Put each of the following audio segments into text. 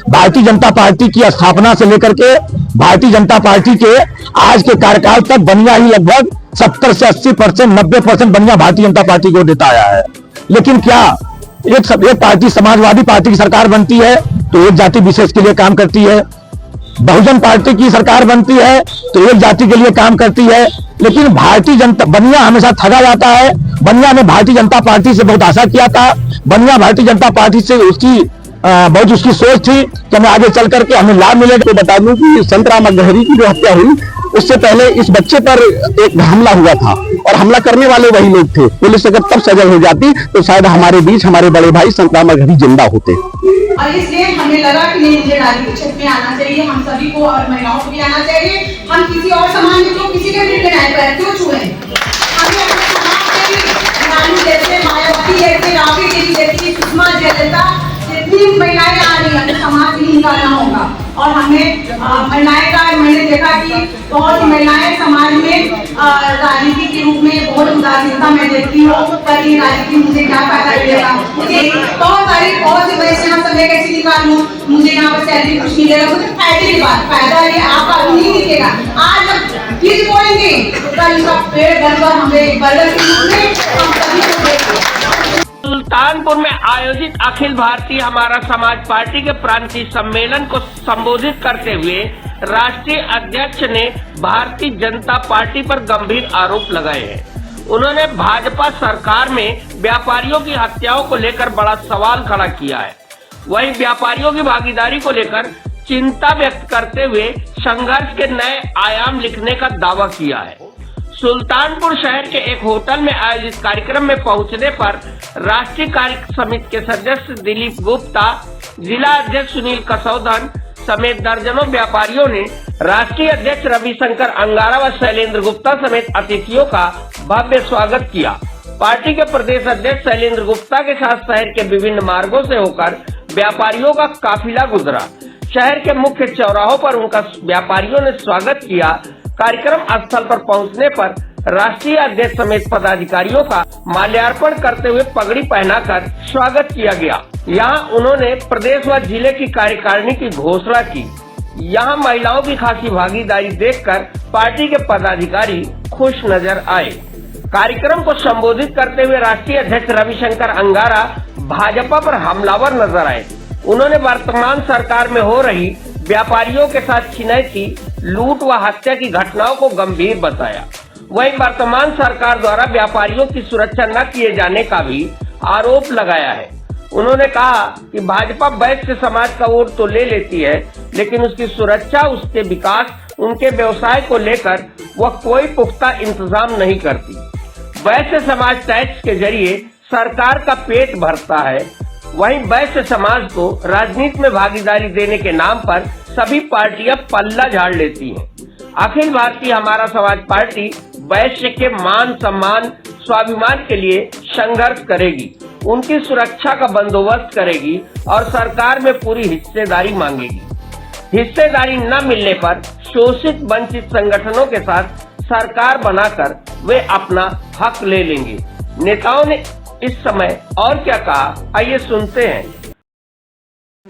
Bharatiya Janata party की स्थापना से लेकर के भारतीय जनता पार्टी के आज के कार्यकाल तक बनिया ही लगभग 70 से 80%, 90% बनिया भारतीय जनता पार्टी को देता आया है। लेकिन क्या एक पार्टी समाजवादी पार्टी की सरकार बनती है तो एक जाति विशेष के लिए काम करती है, बहुजन पार्टी की सरकार बनती है तो एक जाति के लिए काम करती है। लेकिन भारतीय जनता बनिया हमेशा ठगा जाता है। बनिया ने भारतीय जनता पार्टी से बहुत आशा किया था। बनिया भारतीय जनता पार्टी से उसकी सोच थी कि हमें आगे चल करके हमें लाभ मिलेगा। तो बता दूं कि संत राम अग्रहरि की जो हत्या हुई उससे पहले इस बच्चे पर एक हमला हुआ था और हमला करने वाले वही लोग थे। पुलिस अगर तब सजग हो जाती तो शायद हमारे बीच हमारे बड़े भाई संत राम अग्रहरि जिंदा होते। और इसलिए हमें लगा कि नहीं, मुझे नारी की छत में आना चाहिए, हम सभी को और महिलाओं को भी आना चाहिए। हम किसी और समाज में क्यों किसी के भी पैर क्यों छुए? हमें अपने समाज के भी नारी जैसे, मायावती जैसे, राबड़ी देवी जैसी, सुषमा जयललिता जितनी महिलाएं आ रही हैं समाज में निकालना होगा। और हमें महिलाएं का मैंने देखा कि बहुत सी महिलाएं समाज में राजनीति के रूप में बहुत उदासीनता मैं देखती हूँ। पर ये राजनीति मुझे क्या फायदा मिलेगा? मुझे बहुत से पैसे यहाँ समय कैसे निकालूं? मुझे यहाँ पर सैलरी कुछ मिलेगा? मुझे फायदे की बात, फायदा ये आपका नहीं दिखेगा। आज हम फिर बोलेंगे कल का पेड़ बनकर हमें बर्गर के रूप में हम सभी को देखेंगे। सुल्तानपुर में आयोजित अखिल भारतीय हमारा समाज पार्टी के प्रांतीय सम्मेलन को संबोधित करते हुए राष्ट्रीय अध्यक्ष ने भारतीय जनता पार्टी पर गंभीर आरोप लगाए हैं। उन्होंने भाजपा सरकार में व्यापारियों की हत्याओं को लेकर बड़ा सवाल खड़ा किया है। वहीं व्यापारियों की भागीदारी को लेकर चिंता व्यक्त करते हुए संघर्ष के नए आयाम लिखने का दावा किया है। सुल्तानपुर शहर के एक होटल में आयोजित कार्यक्रम में पहुंचने पर राष्ट्रीय कार्य समिति के सदस्य दिलीप गुप्ता, जिला अध्यक्ष सुनील कसौधन समेत दर्जनों व्यापारियों ने राष्ट्रीय अध्यक्ष रविशंकर अंगारा व शैलेंद्र गुप्ता समेत अतिथियों का भव्य स्वागत किया। पार्टी के प्रदेश अध्यक्ष शैलेंद्र गुप्ता के साथ शहर के विभिन्न मार्गों से होकर व्यापारियों का काफिला गुजरा। शहर के मुख्य चौराहों पर उनका व्यापारियों ने स्वागत किया। कार्यक्रम स्थल पर पहुंचने पर राष्ट्रीय अध्यक्ष समेत पदाधिकारियों का माल्यार्पण करते हुए पगड़ी पहनाकर स्वागत किया गया। यहां उन्होंने प्रदेश व जिले की कार्यकारिणी की घोषणा की। यहां महिलाओं की खासी भागीदारी देखकर पार्टी के पदाधिकारी खुश नजर आए। कार्यक्रम को संबोधित करते हुए राष्ट्रीय अध्यक्ष रविशंकर अंगारा भाजपा पर हमलावर नजर आए। उन्होंने वर्तमान सरकार में हो रही व्यापारियों के साथ छिनैती, लूट व हत्या की घटनाओं को गंभीर बताया। वहीं वर्तमान सरकार द्वारा व्यापारियों की सुरक्षा न किए जाने का भी आरोप लगाया है। उन्होंने कहा कि भाजपा वैश्य समाज का वोट तो ले लेती है, लेकिन उसकी सुरक्षा, उसके विकास, उनके व्यवसाय को लेकर वह कोई पुख्ता इंतजाम नहीं करती। वैश्य समाज टैक्स के जरिए सरकार का पेट भरता है। वहीं वैश्य समाज को राजनीति में भागीदारी देने के नाम पर सभी पार्टियां पल्ला झाड़ लेती हैं। अखिल भारतीय हमारा समाज पार्टी वैश्य के मान सम्मान, स्वाभिमान के लिए संघर्ष करेगी, उनकी सुरक्षा का बंदोबस्त करेगी और सरकार में पूरी हिस्सेदारी मांगेगी। हिस्सेदारी न मिलने पर शोषित वंचित संगठनों के साथ सरकार बनाकर वे अपना हक ले लेंगे। नेताओं ने इस समय और क्या कहा, आइए सुनते हैं।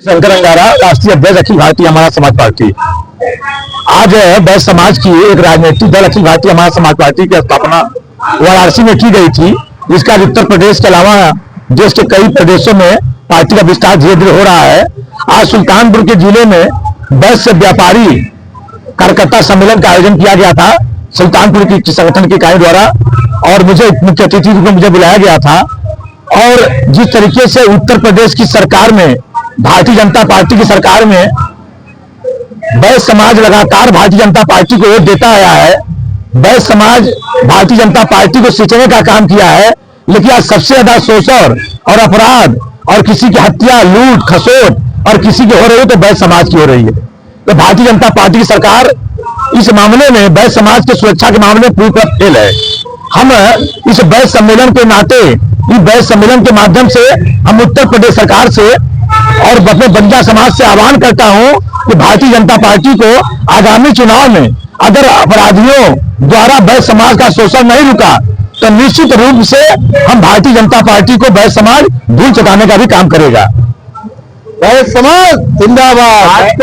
शंकर अंगारा, राष्ट्रीय अध्यक्ष अखिल भारतीय हमारा समाज पार्टी। आज वैश्य समाज की एक राजनीतिक दल अखिल भारतीय हमारा समाज पार्टी की स्थापना वाराणसी में की गई थी, जिसका उत्तर प्रदेश के अलावा देश के कई प्रदेशों में पार्टी का विस्तार धीरे धीरे हो रहा है। आज सुल्तानपुर के जिले में वैश्य व्यापारी कार्यकर्ता सम्मेलन का आयोजन किया गया था सुल्तानपुर की संगठन की इकाई द्वारा, और मुझे मुख्य अतिथि रूप में मुझे बुलाया गया था। और जिस तरीके से उत्तर प्रदेश की सरकार में, भारतीय जनता पार्टी की सरकार में वैश्य समाज लगातार भारतीय जनता पार्टी को वोट देता आया है। वैश्य समाज भारतीय जनता पार्टी को सिंचने का काम किया है, लेकिन आज सबसे ज्यादा शोषण और अपराध और किसी की हत्या, लूट खसोट और किसी की हो रही है तो वैश्य समाज की हो रही है। तो भारतीय जनता पार्टी की सरकार इस मामले में वैश्य समाज की सुरक्षा के मामले में पूरी तरह फेल है। हम इस वैश्य सम्मेलन के नाते, इस वैश्य सम्मेलन के माध्यम से हम उत्तर प्रदेश सरकार से और अपने बंजा समाज से आह्वान करता हूं कि भारतीय जनता पार्टी को आगामी चुनाव में अगर अपराधियों द्वारा वैश्य समाज का शोषण नहीं रुका तो निश्चित रूप से हम भारतीय जनता पार्टी को वैश्य समाज भूल चुकाने का भी काम करेगा। भाई समाज जिंदाबाद,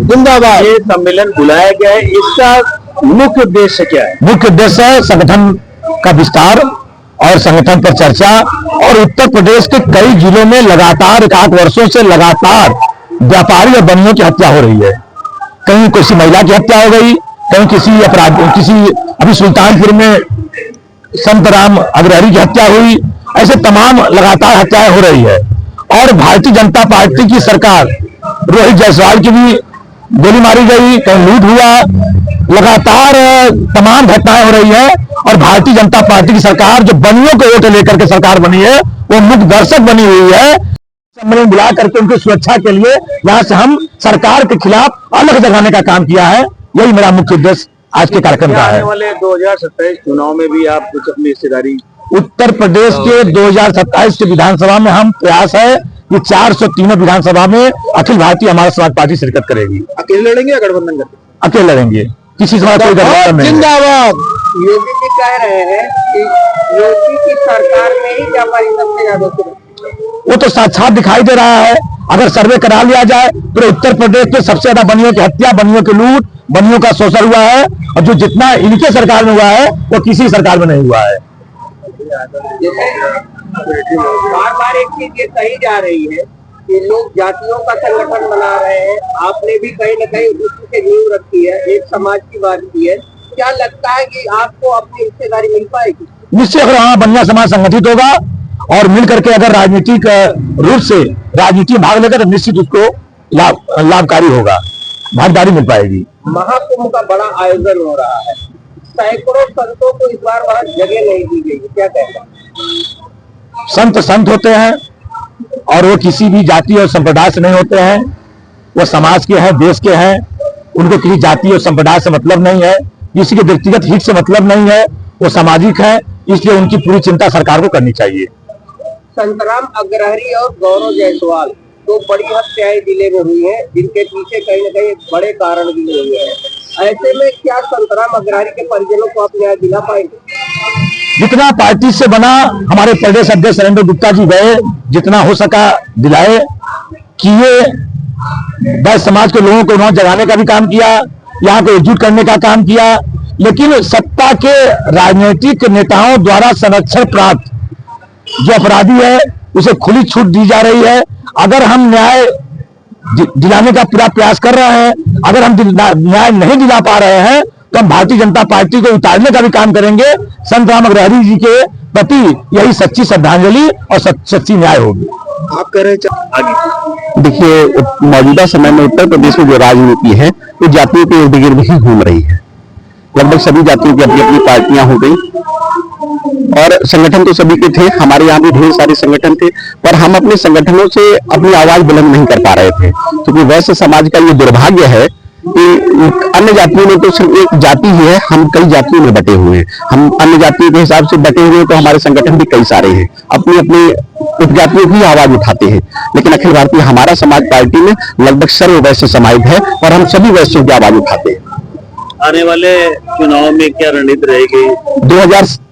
जिंदाबाद। ये सम्मेलन बुलाया गया है, इसका मुख्य उद्देश्य क्या है? मुख्य उद्देश्य है संगठन का विस्तार और संगठन पर चर्चा। और उत्तर प्रदेश के कई जिलों में लगातार 8 वर्षों से लगातार व्यापारी और बनियों की हत्या हो रही है। कहीं किसी महिला की हत्या हो गई, कहीं किसी अभी सुल्तानपुर में संत राम अग्रहरी की हत्या हुई। ऐसे तमाम लगातार हत्याएं हो रही है। और भारतीय जनता पार्टी की सरकार, रोहित जायसवाल की भी गोली मारी गई, कहीं लूट हुआ, लगातार तमाम घटनाएं हो रही है। और भारतीय जनता पार्टी की सरकार जो बनियों को वोट लेकर के सरकार बनी है, वो मुख्य दर्शक बनी हुई है। सम्मेलन बुला करके उनकी सुरक्षा के लिए यहाँ से हम सरकार के खिलाफ अलग जगाने का काम किया है। यही मेरा मुख्य उद्देश्य आज के कार्यक्रम का है। आने वाले 2027 चुनाव में भी आप कुछ अपनी हिस्सेदारी? उत्तर प्रदेश के 2027 के विधानसभा में हम प्रयास है कि 403 विधानसभा में अखिल भारतीय हमारा समाज पार्टी शिरकत करेगी। अकेले लड़ेंगे या गठबंधन करके? अकेले लड़ेंगे, किसी से कोई गठबंधन नहीं। जिंदाबाद। योगी जी कह रहे हैं कि योगी की सरकार में ही व्यापारी सबसे ज्यादा, वो तो साक्षात दिखाई दे रहा है। अगर सर्वे करा लिया जाए तो उत्तर प्रदेश में सबसे ज्यादा बनियों की हत्या, बनियों की लूट, बनियों का शोषण हुआ है। और जो जितना इनके सरकार में हुआ है वो किसी सरकार में नहीं हुआ है। बार बार एक चीज ये कही जा रही है कि लोग जातियों का संगठन बना रहे हैं। आपने भी कहीं न कहीं उसकी नींव रखी है, एक समाज की बात की है। क्या लगता है कि आपको अपनी हिस्सेदारी मिल पाएगी? निश्चय अगर हमारा बनिया समाज संगठित होगा और मिल करके अगर राजनीतिक रूप से राजनीति भाग लेगा तो निश्चित उसको लाभकारी होगा, भागीदारी मिल पाएगी। महाकुंभ का बड़ा आयोजन हो रहा है, सैकड़ों संतों को इस बार वहां जगह नहीं दी गई, क्या कहना? संत होते हैं और वो किसी भी जाति और संप्रदाय से नहीं होते हैं। वो समाज के हैं, देश के हैं। उनको किसी जाति और संप्रदाय से मतलब नहीं है, किसी के व्यक्तिगत हित से मतलब नहीं है। वो सामाजिक है, इसलिए उनकी पूरी चिंता सरकार को करनी चाहिए। संतराम अग्रहरी और गौरव जायसवाल दो बड़ी हत्याएं जिले में हुई हैं, जिनके पीछे कहीं न कहीं बड़े कारण भी हुए हैं। ऐसे में क्या संतराम अग्रहरी के परिजनों को आप न्याय दिला पाएंगे? जितना पार्टी से बना, हमारे प्रदेश अध्यक्ष नरेंद्र गुप्ता जी गए, जितना हो सका दिलाए, किए। वैश्य समाज के लोगों को वहां जगाने का भी काम किया, यहाँ को एकजुट करने का काम किया। लेकिन सत्ता के राजनीतिक नेताओं द्वारा संरक्षण प्राप्त जो अपराधी है उसे खुली छूट दी जा रही है। अगर हम न्याय दिलाने का पूरा प्रयास कर रहे हैं, अगर हम न्याय नहीं दिला पा रहे हैं, तो हम भारतीय जनता पार्टी को उतारने का भी काम करेंगे। संत राम अग्रहरी जी के प्रति यही सच्ची श्रद्धांजलि और सच्ची न्याय होगी। आप कह रहे हैं आगे? देखिए, मौजूदा समय में उत्तर प्रदेश में जो राजनीति है वो जातियों के इर्द गिर्द ही घूम रही है। लगभग सभी जातियों की अपनी अपनी पार्टियां हो गई और संगठन तो सभी के थे। हमारे यहाँ भी ढेर सारे संगठन थे, पर हम अपने संगठनों से अपनी आवाज बुलंद नहीं कर पा रहे थे, क्योंकि वैश्य समाज का ये दुर्भाग्य है कि अन्य जातियों में तो सिर्फ एक जाति ही है, हम कई जातियों में बटे हुए हैं। हम अन्य जातियों के हिसाब से बटे हुए हैं, तो हमारे संगठन भी कई सारे हैं, अपनी अपनी उपजातियों की आवाज उठाते हैं। लेकिन अखिल भारतीय हमारा समाज पार्टी में लगभग सर्व वैश्य समाज है और हम सभी वैश्यों की आवाज उठाते हैं। आने वाले चुनाव में क्या रणनीति रहेगी?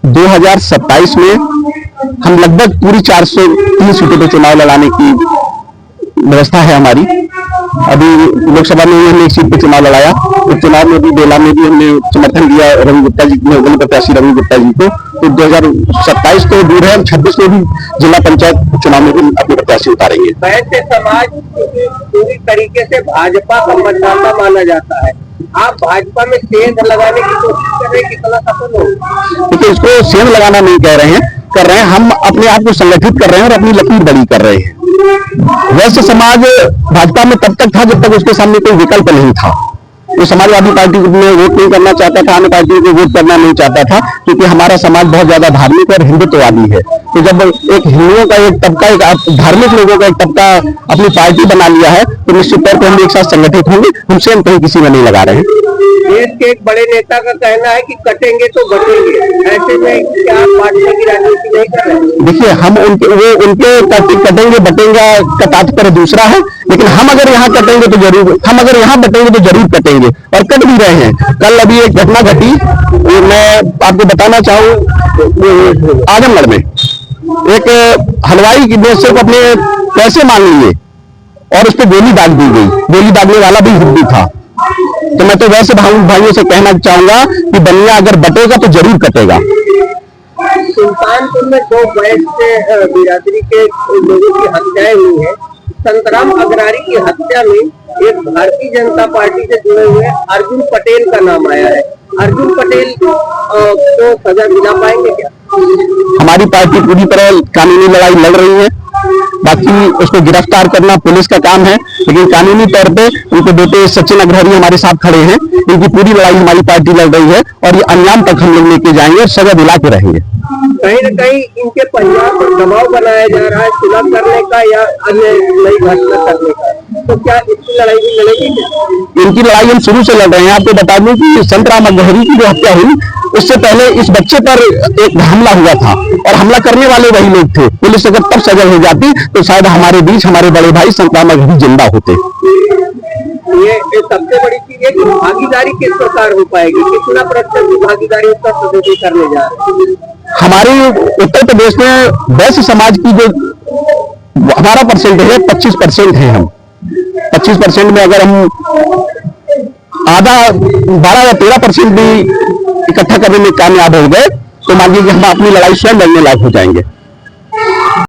2027 में हम लगभग पूरी 403 सीटों पर चुनाव लड़ाने की व्यवस्था है हमारी। अभी लोकसभा में हमने एक सीट पे चुनाव लड़ाया, उपचुनाव में भी बेला में भी हमने समर्थन दिया रवि गुप्ता जी, निर्दलीय प्रत्याशी रवि गुप्ता जी को। तो 2027 तो दूर है, हम 26 में भी जिला पंचायत चुनाव में भी अपने प्रत्याशी उतारेंगे। वैश्य समाज पूरी तरीके से भाजपा का मतदाता माना जाता है। आप भाजपा में सेंध लगाने की कोशिश कर रहे हैं, कितना सफल हो? देखिए, इसको सेंध लगाना नहीं कर रहे हैं, हम अपने आप को संगठित कर रहे हैं और अपनी लकीर बड़ी कर रहे हैं। वैश्य समाज भाजपा में तब तक था जब तक उसके सामने कोई विकल्प नहीं था। वो समाजवादी पार्टी में वोट नहीं करना चाहता था, अन्य पार्टी को वोट करना नहीं चाहता था, क्योंकि हमारा समाज बहुत ज्यादा धार्मिक और हिंदुत्ववादी है। तो जब एक हिंदुओं का एक तबका, एक धार्मिक लोगों का एक तबका अपनी पार्टी बना लिया है, तो निश्चित तौर पर हम एक साथ संगठित होंगे। हमसे हम कहीं किसी में नहीं लगा रहे हैं। देश के एक बड़े नेता का कहना है कि कटेंगे तो बटेंगे, ऐसे में क्या आप भाजपा की राजनीति नहीं कर रहे? देखिए, हम उनके कटेंगे बटेंगे का तात्पर्य दूसरा है, लेकिन हम अगर यहाँ कटेंगे तो जरूर, हम अगर यहाँ बटेंगे तो जरूर कटेंगे और कट भी रहे हैं। कल अभी एक घटना घटी, मैं आपको बताना चाहूँ, आजमगढ़ में एक हलवाई ने सिर्फ अपने पैसे मांग लिए और उस पर गोली दाग दी गई, गोली दागने वाला भी हिंदू था। तो मैं तो वैसे भाइयों से कहना चाहूंगा कि बनिया अगर बटेगा तो जरूर कटेगा। सुल्तानपुर में 2 वैश्य बिरादरी के लोगों की हत्याएं हुई है। संतराम अग्रारी की हत्या में एक भारतीय जनता पार्टी से जुड़े हुए अर्जुन पटेल का नाम आया है। अर्जुन पटेल को सजा दिला पाएंगे क्या? हमारी पार्टी पूरी तरह कानूनी लड़ाई लड़ रही है, बाकी उसको गिरफ्तार करना पुलिस का काम है, लेकिन कानूनी तौर पे उनके बेटे सचिन अग्रहरी हमारे साथ खड़े हैं। इनकी पूरी लड़ाई हमारी पार्टी लड़ रही है और ये अंजाम तक हम लोग लेके जाएंगे और सजा दिला के रहेंगे। कहीं न कहीं इनके परिवार पर दबाव बनाया जा रहा है सुलह करने का या अन्य नई घटना करने का, तो क्या इसकी लड़ाई भी लड़ेगी क्या? इनकी लड़ाई हम शुरू से लड़ रहे हैं। आपको बता दूं कि संतराम अग्रहरी की जो हत्या हुई उससे पहले इस बच्चे पर एक हमला हुआ था और हमला करने वाले वही लोग थे। पुलिस अगर तब सजग हो जाती तो शायद हमारे बीच हमारे बड़े भाई संतराम अग्रहरी जिंदा होते। ये सबसे बड़ी चीज है कि भागीदारी किस प्रकार हो पाएगी, कितना प्रतिशत की भागीदारी उत्तर प्रदेश करने जा रहे हैं? हमारे उत्तर प्रदेश में वैश्य समाज की जो हमारा परसेंट है 25% है। हम 25% में अगर हम आधा 12 या 13% भी इकट्ठा करने में कामयाब हो गए तो मान लीजिए हम अपनी लड़ाई स्वयं लड़ने लायक हो जाएंगे।